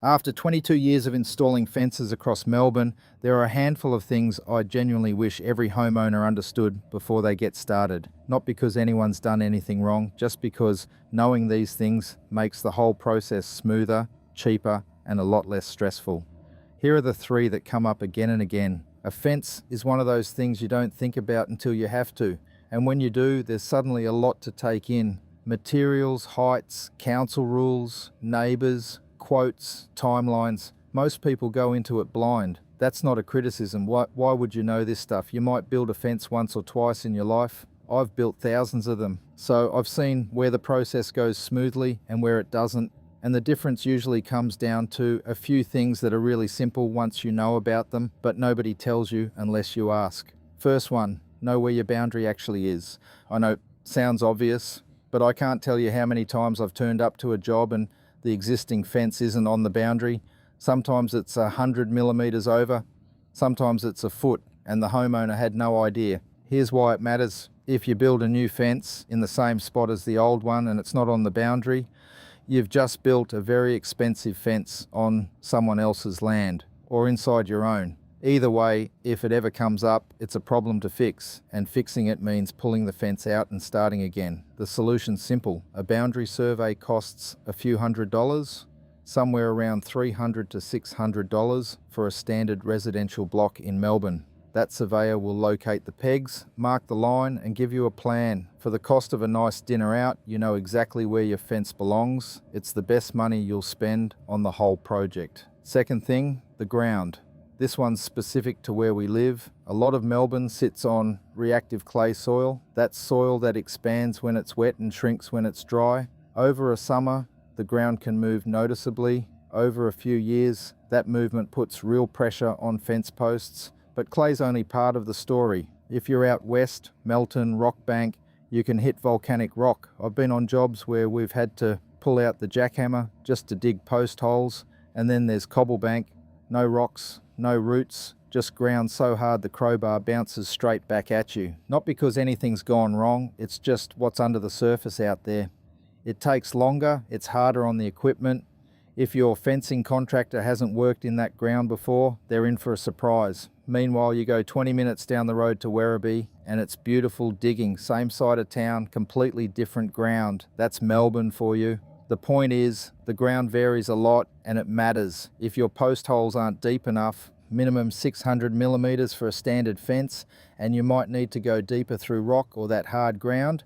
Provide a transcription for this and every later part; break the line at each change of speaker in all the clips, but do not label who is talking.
After 22 years of installing fences across Melbourne, there are a handful of things I genuinely wish every homeowner understood before they get started. Not because anyone's done anything wrong, just because knowing these things makes the whole process smoother, cheaper, and a lot less stressful. Here are the three that come up again and again. A fence is one of those things you don't think about until you have to, and when you do, there's suddenly a lot to take in. Materials, heights, council rules, neighbours, quotes, timelines. Most people go into it blind. That's not a criticism. Why would you know this stuff? You might build a fence once or twice in your life. I've built thousands of them. So I've seen where the process goes smoothly and where it doesn't. And the difference usually comes down to a few things that are really simple once you know about them, but nobody tells you unless you ask. First one, know where your boundary actually is. I know it sounds obvious, but I can't tell you how many times I've turned up to a job and the existing fence isn't on the boundary. Sometimes it's 100 millimeters over, sometimes it's a foot, and the homeowner had no idea. Here's why it matters. If you build a new fence in the same spot as the old one and it's not on the boundary, you've just built a very expensive fence on someone else's land or inside your own. Either way, if it ever comes up, it's a problem to fix, and fixing it means pulling the fence out and starting again. The solution's simple. A boundary survey costs a few $100s, somewhere around $300 to $600 for a standard residential block in Melbourne. That surveyor will locate the pegs, mark the line, and give you a plan. For the cost of a nice dinner out, you know exactly where your fence belongs. It's the best money you'll spend on the whole project. Second thing, the ground. This one's specific to where we live. A lot of Melbourne sits on reactive clay soil. That's soil that expands when it's wet and shrinks when it's dry. Over a summer, the ground can move noticeably. Over a few years, that movement puts real pressure on fence posts. But clay's only part of the story. If you're out west, Melton, Rockbank, you can hit volcanic rock. I've been on jobs where we've had to pull out the jackhammer just to dig post holes, and then there's cobblebank, no rocks, no roots, just ground so hard the crowbar bounces straight back at you. Not because anything's gone wrong, it's just what's under the surface out there. It takes longer, it's harder on the equipment. If your fencing contractor hasn't worked in that ground before, they're in for a surprise. Meanwhile, you go 20 minutes down the road to Werribee and it's beautiful digging, same side of town, completely different ground. That's Melbourne for you. The point is, the ground varies a lot and it matters. If your post holes aren't deep enough, minimum 600 millimeters for a standard fence, and you might need to go deeper through rock or that hard ground,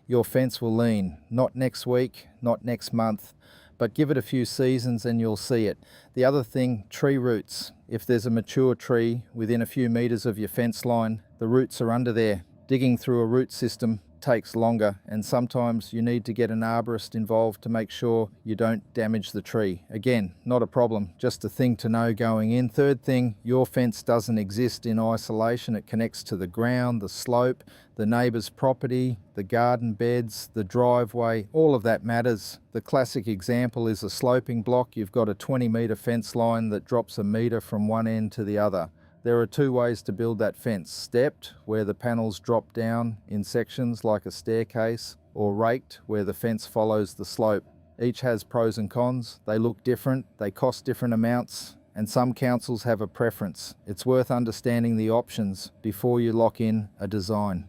your fence will lean. Not next week, not next month, but give it a few seasons and you'll see it. The other thing, tree roots. If there's a mature tree within a few meters of your fence line, the roots are under there. Digging through a root system takes longer, and sometimes you need to get an arborist involved to make sure you don't damage the tree. Again, not a problem, just a thing to know going in. Third thing, your fence doesn't exist in isolation. It connects to the ground, the slope, the neighbour's property, the garden beds, the driveway, all of that matters. The classic example is a sloping block. You've got a 20-metre fence line that drops a metre from one end to the other. There are two ways to build that fence: stepped, where the panels drop down in sections like a staircase, or raked, where the fence follows the slope. Each has pros and cons. They look different, they cost different amounts, and some councils have a preference. It's worth understanding the options before you lock in a design.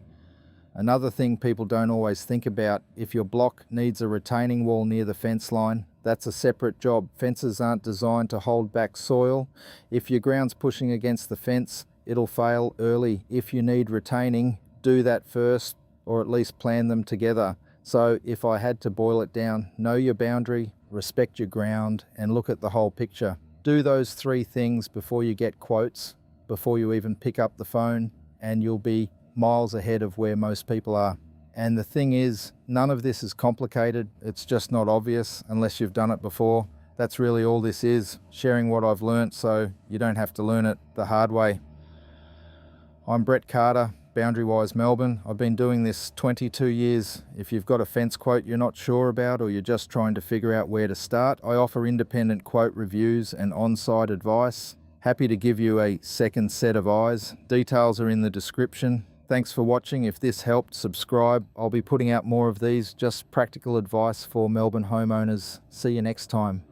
Another thing people don't always think about, if your block needs a retaining wall near the fence line, that's a separate job. Fences aren't designed to hold back soil. If your ground's pushing against the fence, it'll fail early. If you need retaining, do that first, or at least plan them together. So if I had to boil it down, know your boundary, respect your ground, and look at the whole picture. Do those three things before you get quotes, before you even pick up the phone, and you'll be miles ahead of where most people are. And the thing is, none of this is complicated. It's just not obvious unless you've done it before. That's really all this is, sharing what I've learnt so you don't have to learn it the hard way. I'm Brett Carter, Wise Melbourne. I've been doing this 22 years. If you've got a fence quote you're not sure about, or you're just trying to figure out where to start, I offer independent quote reviews and on-site advice. Happy to give you a second set of eyes. Details are in the description. Thanks for watching. If this helped, subscribe. I'll be putting out more of these, just practical advice for Melbourne homeowners. See you next time.